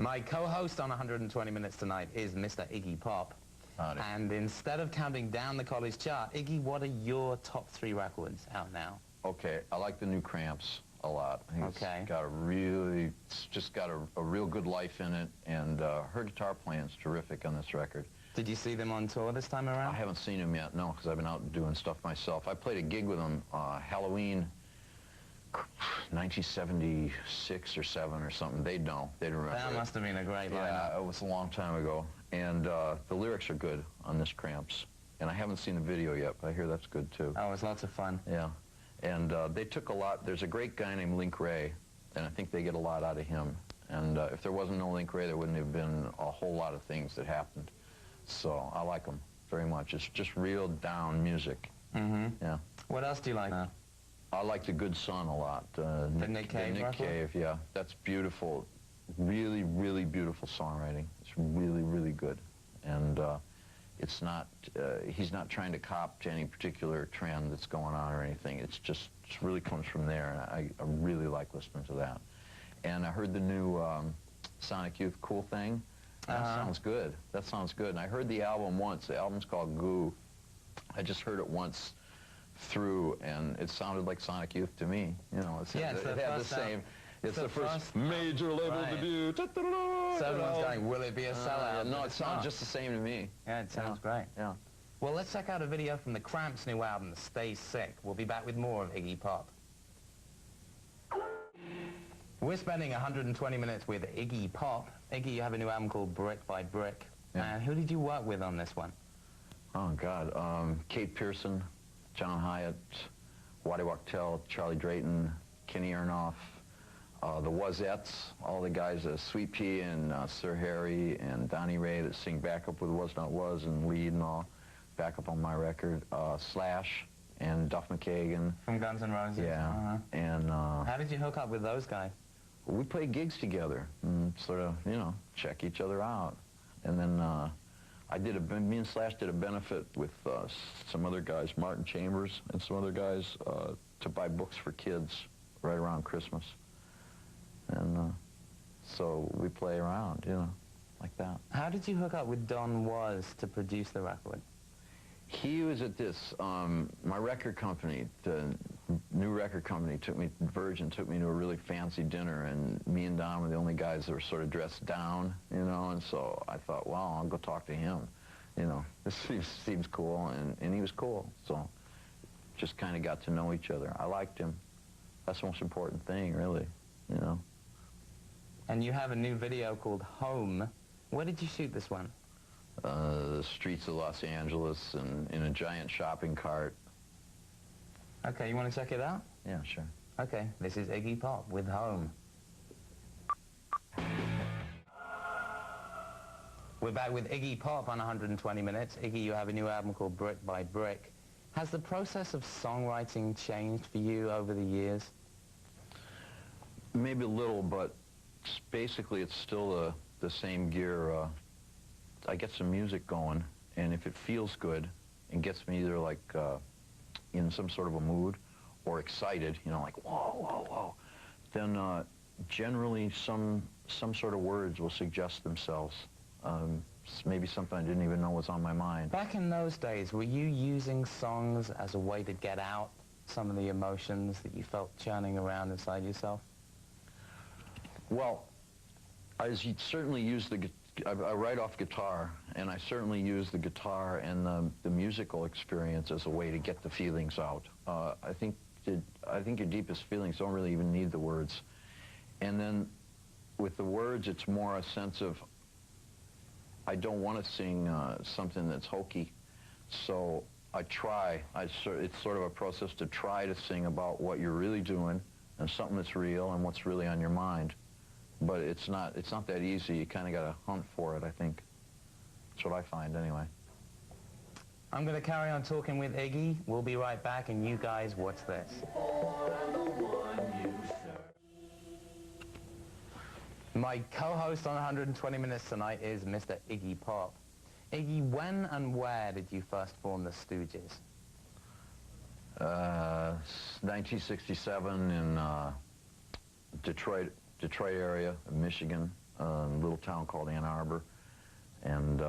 My co-host on 120 Minutes tonight is Mr. Iggy Pop. Howdy. And instead of counting down the college chart, Iggy, what are your top 3 records out now? Okay, I like the new Cramps a lot. Okay. It's just got a real good life in it, and her guitar playing is terrific on this record. Did you see them on tour this time around? I haven't seen him yet, no, because I've been out doing stuff myself. I played a gig with him Halloween 1976 or 7 or something. They'd know. They'd remember. That must have been a great lineup. Yeah, it was a long time ago. And the lyrics are good on this Cramps. And I haven't seen the video yet, but I hear that's good too. Oh, it was lots of fun. Yeah. And they took a lot. There's a great guy named Link Ray, and I think they get a lot out of him. And if there wasn't no Link Ray, there wouldn't have been a whole lot of things that happened. So I like them very much. It's just real down music. Mm-hmm. Yeah. What else do you like? I like The Good Son a lot. The Nick Cave record? Cave, yeah. That's beautiful. Really, really beautiful songwriting. It's really, really good. And it's not, he's not trying to cop to any particular trend that's going on or anything. It really comes from there, and I really like listening to that. And I heard the new Sonic Youth Cool Thing. That sounds good. That sounds good. And I heard the album once. The album's called Goo. I just heard it once through, and it sounded like Sonic Youth to me. You know, it had the same. It's the first major label debut. So everyone's going, will it be a sellout? No, it sounds just the same to me. Yeah, it sounds great. Yeah. Well, let's check out a video from the Cramps' new album, Stay Sick. We'll be back with more of Iggy Pop. We're spending 120 minutes with Iggy Pop. Iggy, you have a new album called Brick by Brick. Yeah. Who did you work with on this one? Oh, God. Kate Pearson, John Hyatt, Waddy Wachtel, Charlie Drayton, Kenny Aronoff, the Wazettes, all the guys, Sweet Pea and Sir Harry and Donnie Ray that sing backup with Was Not Was and lead and all, backup on my record, Slash and Duff McKagan. From Guns N' Roses? Yeah. And how did you hook up with those guys? We played gigs together and sort of, you know, check each other out. And then me and Slash did a benefit with some other guys, Martin Chambers and some other guys, to buy books for kids right around Christmas. And so we play around, you know, like that. How did you hook up with Don Was to produce the record? He was at this, my record company, the new record company, Virgin took me to a really fancy dinner, and me and Don were the only guys that were sort of dressed down, you know, and so I thought, well, I'll go talk to him. You know, this seems cool, and he was cool, so just kind of got to know each other. I liked him. That's the most important thing, really, you know. And you have a new video called Home. Where did you shoot this one? The streets of Los Angeles and in a giant shopping cart. Okay, you want to check it out? Yeah, sure. Okay, this is Iggy Pop with Home. We're back with Iggy Pop on 120 Minutes. Iggy, you have a new album called Brick by Brick. Has the process of songwriting changed for you over the years? Maybe a little, but basically it's still the same gear. I get some music going, and if it feels good and gets me either like in some sort of a mood or excited, you know, like whoa, whoa, whoa, then generally some sort of words will suggest themselves. Maybe something I didn't even know was on my mind. Back in those days, were you using songs as a way to get out some of the emotions that you felt churning around inside yourself? Well, I certainly use I write off guitar, and I certainly use the guitar and the musical experience as a way to get the feelings out. I think your deepest feelings don't really even need the words. And then with the words, it's more a sense of, I don't want to sing something that's hokey, so I try. It's sort of a process to try to sing about what you're really doing and something that's real and what's really on your mind. But it's not that easy. You kind of got to hunt for it, I think. That's what I find, anyway. I'm going to carry on talking with Iggy. We'll be right back, and you guys watch this. My co-host on 120 Minutes tonight is Mr. Iggy Pop. Iggy, when and where did you first form the Stooges? 1967 in Detroit area of Michigan. a little town called Ann Arbor, and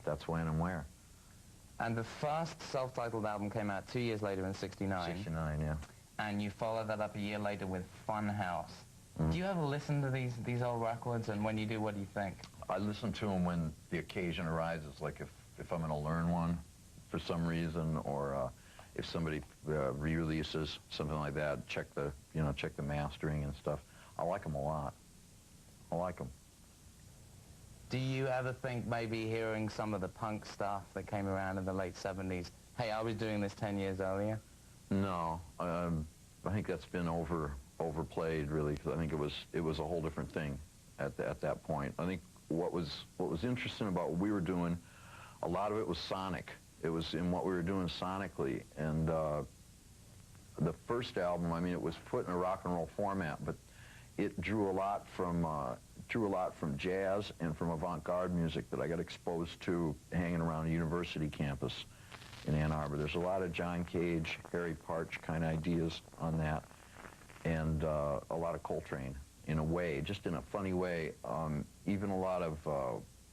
that's when and where. And the first self-titled album came out 2 years later in '69. '69, yeah. And you followed that up a year later with Funhouse. Do you ever listen to these old records, and when you do, what do you think? I listen to them when the occasion arises, like if I'm going to learn one for some reason, or if somebody re-releases something like that, check the mastering and stuff. I like them a lot. I like them. Do you ever think maybe hearing some of the punk stuff that came around in the late '70s, hey, I was doing this 10 years earlier? No, I think that's been overplayed, really, because I think it was a whole different thing at that point. I think what was interesting about what we were doing, a lot of it was sonic. It was in what we were doing sonically, and the first album, I mean, it was put in a rock and roll format, but it drew a lot from jazz and from avant-garde music that I got exposed to hanging around a university campus in Ann Arbor. There's a lot of John Cage, Harry Partch kind of ideas on that, and a lot of Coltrane in a way, just in a funny way. Even a lot of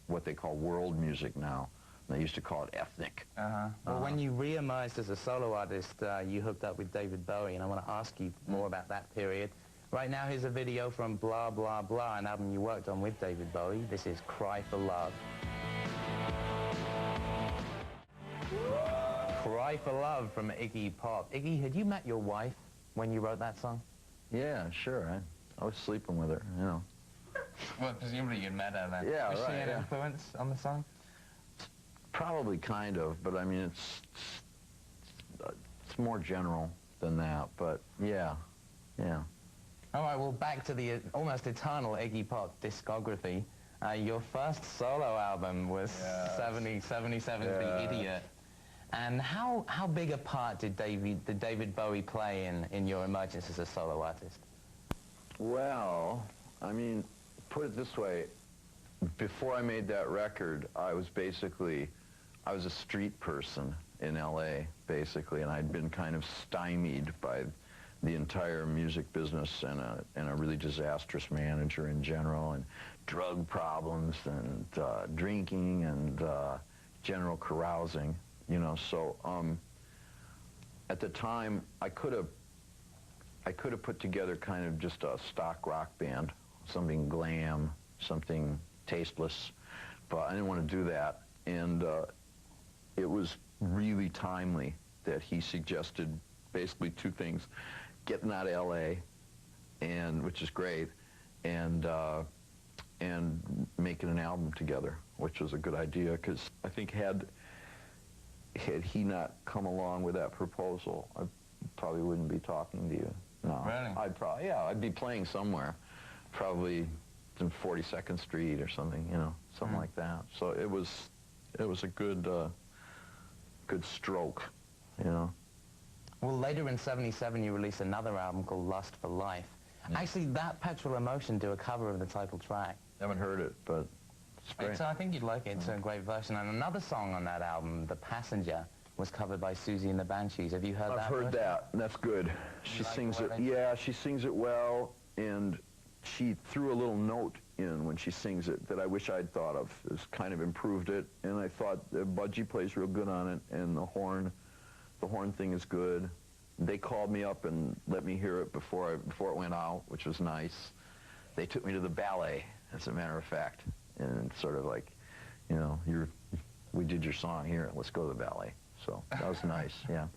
what they call world music now. They used to call it ethnic. Well, when you re-emerged as a solo artist, you hooked up with David Bowie, and I want to ask you more about that period. Right now, here's a video from Blah, Blah, Blah, an album you worked on with David Bowie. This is Cry for Love. Cry for Love from Iggy Pop. Iggy, had you met your wife when you wrote that song? Yeah, sure. I was sleeping with her, you know. Well, presumably you'd met her then. Yeah, Was right, she an influence on the song? Probably kind of, but I mean, it's more general than that, but yeah. All right, well, back to the almost eternal Iggy Pop discography. Your first solo album was 77's The Idiot. And how big a part did David Bowie play in your emergence as a solo artist? Well, I mean, put it this way, before I made that record, I was a street person in LA, basically, and I'd been kind of stymied by the entire music business and a really disastrous manager in general, and drug problems and drinking and general carousing, you know. So at the time, I could have put together kind of just a stock rock band, something glam, something tasteless, but I didn't want to do that. And it was really timely that he suggested basically two things: getting out of LA, which is great, and making an album together, which was a good idea, because I think had he not come along with that proposal, I probably wouldn't be talking to you. No, really? I'd be playing somewhere, probably in 42nd Street or something, you know, something like that. So it was a good stroke, you know. Well, later in '77, you released another album called Lust for Life. Actually, that Petrol Emotion do a cover of the title track. Haven't heard it, but it's great. So I think you'd like it. It's a great version. And another song on that album, The Passenger, was covered by Susie and the Banshees. Have you heard that? I've heard that. That's good. She sings it. Yeah, she sings it well, and she threw a little note in when she sings it that I wish I'd thought of. It's kind of improved it, and I thought Budgie plays real good on it, and the horn thing is good. They called me up and let me hear it before it went out, which was nice. They took me to the ballet, as a matter of fact, and sort of like, you know, we did your song here, let's go to the ballet. So that was nice, yeah.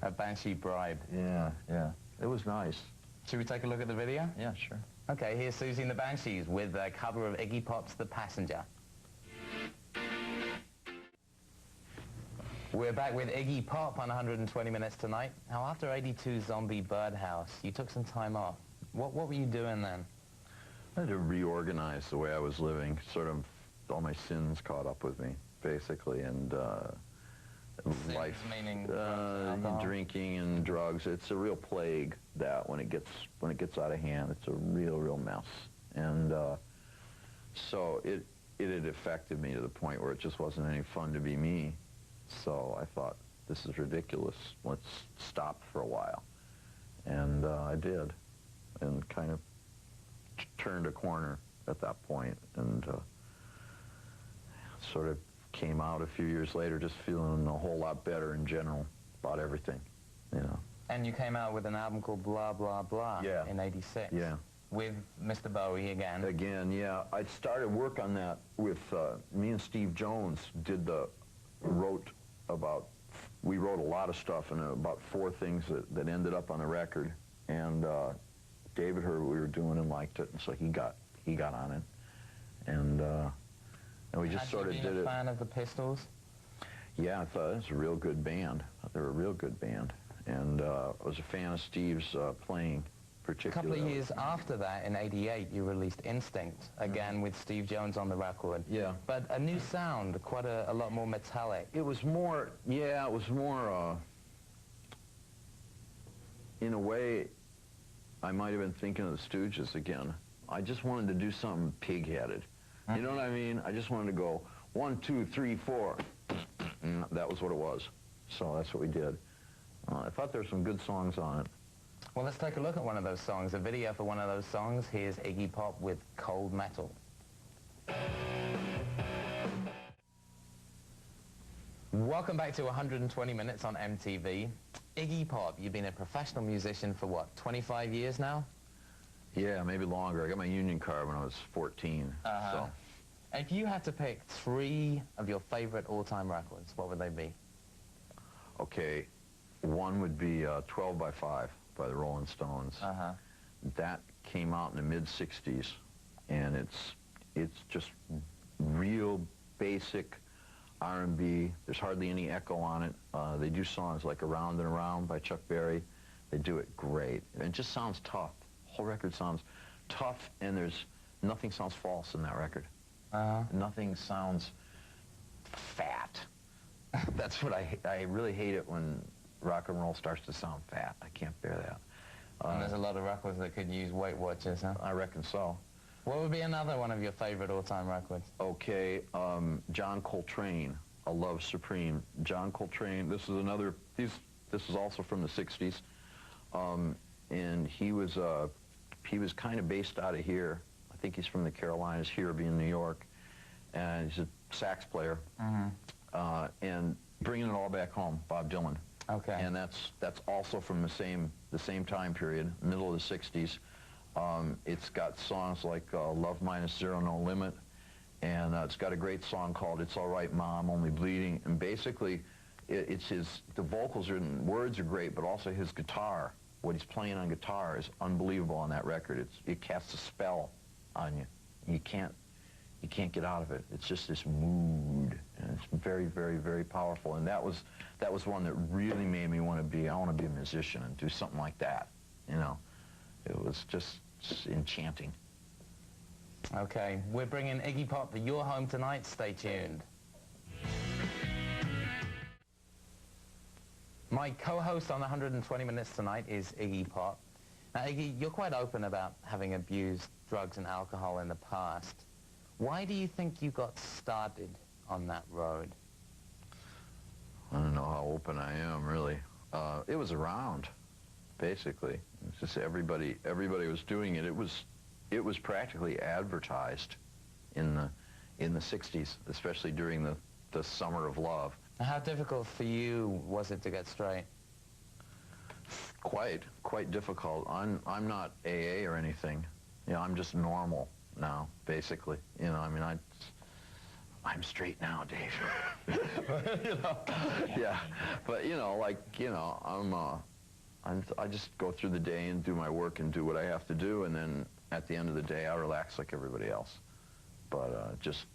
A Banshee bribe. Yeah. It was nice. Should we take a look at the video? Yeah, sure. Okay, here's Susie and the Banshees with a cover of Iggy Pop's The Passenger. We're back with Iggy Pop on 120 Minutes tonight. Now, after '82 Zombie Birdhouse, you took some time off. What were you doing then? I had to reorganize the way I was living. Sort of all my sins caught up with me, basically, and Sins life, meaning drugs, drinking and drugs. It's a real plague that when it gets out of hand, it's a real mess. And so it had affected me to the point where it just wasn't any fun to be me. So I thought, this is ridiculous. Let's stop for a while. And I did, and kind of turned a corner at that point, and sort of came out a few years later just feeling a whole lot better in general about everything, you know. And you came out with an album called Blah, Blah, Blah in '86. Yeah. With Mr. Bowie again. Again, yeah. I started work on that with, me and Steve Jones we wrote a lot of stuff, and about 4 things that ended up on the record. And David heard what we were doing and liked it, and so he got on it. And we just sort of did it. Had you been a fan of the Pistols? Yeah, I thought it was a real good band. I thought they were a real good band. And I was a fan of Steve's playing, particularly. A couple of years after that, in '88, you released Instinct, again with Steve Jones on the record. Yeah. But a new sound, quite a lot more metallic. It was more, yeah, it was more, in a way, I might have been thinking of the Stooges again. I just wanted to do something pig-headed. You know what I mean? I just wanted to go 1, 2, 3, 4. And that was what it was. So that's what we did. I thought there were some good songs on it. Well, let's take a look at one of those songs. A video for one of those songs. Here's Iggy Pop with Cold Metal. Welcome back to 120 Minutes on MTV. Iggy Pop, you've been a professional musician for what, 25 years now? Yeah, maybe longer. I got my union card when I was 14. So. If you had to pick 3 of your favorite all-time records, what would they be? Okay, one would be 12 by 5 by the Rolling Stones. That came out in the mid-'60s, and it's just real basic R&B. There's hardly any echo on it. They do songs like Around and Around by Chuck Berry. They do it great. And it just sounds tough. The whole record sounds tough, and nothing sounds false in that record. Nothing sounds fat. That's what I really hate it when rock and roll starts to sound fat. I can't bear that. And there's a lot of records that could use Weight Watchers, huh? I reckon so. What would be another one of your favorite all-time records? Okay, John Coltrane, A Love Supreme. John Coltrane, this is also from the 60s. And he was kind of based out of here. I think he's from the Carolinas, here being New York. And he's a sax player. And bringing it all back home, Bob Dylan. Okay. And that's also from the same time period, middle of the 60s. It's got songs like Love Minus Zero, No Limit, and it's got a great song called It's All Right, Mom, Only Bleeding. And basically, the vocals and words are great, but also his guitar, what he's playing on guitar is unbelievable on that record. It casts a spell on you. You can't get out of it. It's just this mood, and it's very, very, very powerful. And that was one that really made me want to be a musician and do something like that, you know. It was just enchanting. Okay, we're bringing Iggy Pop to your home tonight. Stay tuned. My co-host on 120 Minutes tonight is Iggy Pop. Now, Iggy, you're quite open about having abused drugs and alcohol in the past. Why do you think you got started on that road? I don't know how open I am, really. It was around, basically. It's just everybody was doing it. It was practically advertised in the 60s, especially during the summer of love. How difficult for you was it to get straight? Quite difficult. I'm not AA or anything. You know, I'm just normal now, basically. You know, I mean, I'm straight now, Dave. You know, yeah. But you know, like, you know, I just go through the day and do my work and do what I have to do, and then at the end of the day, I relax like everybody else. But just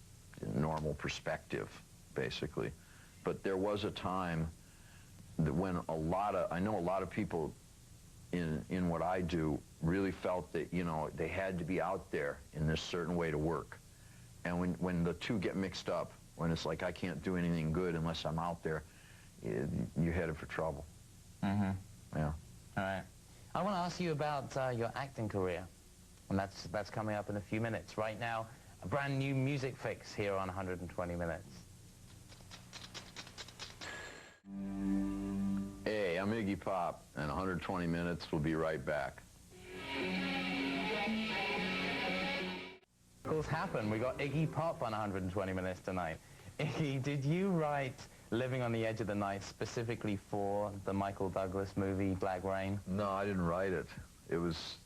normal perspective, basically. But there was a time that when I know a lot of people in what I do really felt that, you know, they had to be out there in this certain way to work. And when the two get mixed up, when it's like I can't do anything good unless I'm out there, you're headed for trouble. Mm-hmm. Yeah. All right. I want to ask you about your acting career, and that's coming up in a few minutes. Right now, a brand new music fix here on 120 Minutes. Hey, I'm Iggy Pop, and 120 Minutes will be right back. miracles happen. We got Iggy Pop on 120 Minutes tonight. Iggy, did you write Living on the Edge of the Night specifically for the Michael Douglas movie Black Rain? No, I didn't write it. It was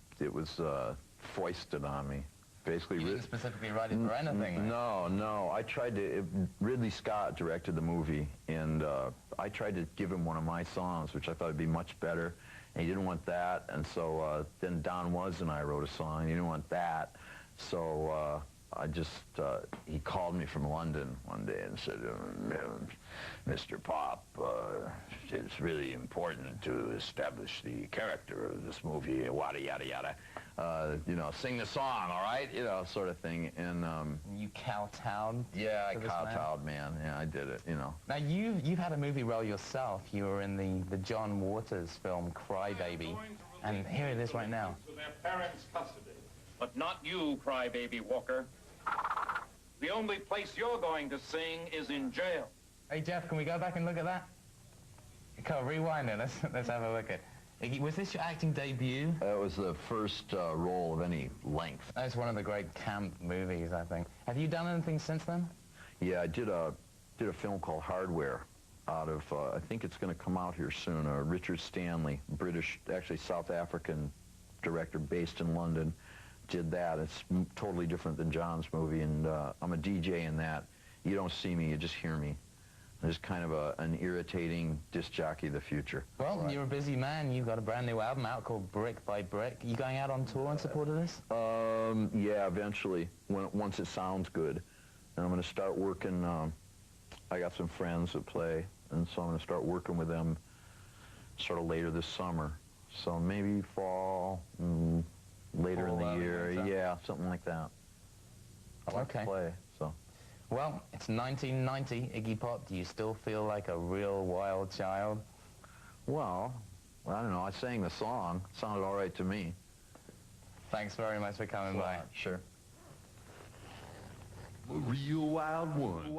foisted on me. Basically, you didn't specifically write it for anything? No. I tried to. Ridley Scott directed the movie, and I tried to give him one of my songs, which I thought would be much better, and he didn't want that. And so then Don Was and I wrote a song. He didn't want that, so I just he called me from London one day and said, "Mr. Pop, it's really important to establish the character of this movie. Yada yada yada. You know, sing the song, all right? You know, sort of thing." And you kowtowed. Yeah, I kowtowed, man. Yeah, I did it. You know. Now you've had a movie role yourself. You were in the John Waters film Cry Baby, and here it is right now. To their parents' custody, but not you, Cry Baby Walker. The only place you're going to sing is in jail. Hey Jeff, can we go back and look at that? Come on, rewind it. Let's have a look at. Was this your acting debut? That was the first role of any length. That's one of the great camp movies, I think. Have you done anything since then? Yeah, I did a film called Hardware out of, I think it's going to come out here soon, Richard Stanley, British, actually South African director based in London, did that. It's totally different than John's movie, and I'm a DJ in that. You don't see me, you just hear me. There's kind of an irritating disc jockey of the future. Well, you're a busy man. You've got a brand new album out called Brick by Brick. You going out on tour in support of this? Yeah, eventually, once it sounds good. And I'm going to start working, I got some friends that play, and so I'm going to start working with them sort of later this summer. So maybe fall, later in the year. Yeah, something like that. I like to play, so. Well, it's 1990, Iggy Pop. Do you still feel like a real wild child? Well, I don't know. I sang the song. It sounded all right to me. Thanks very much for coming by. Sure. A real wild one.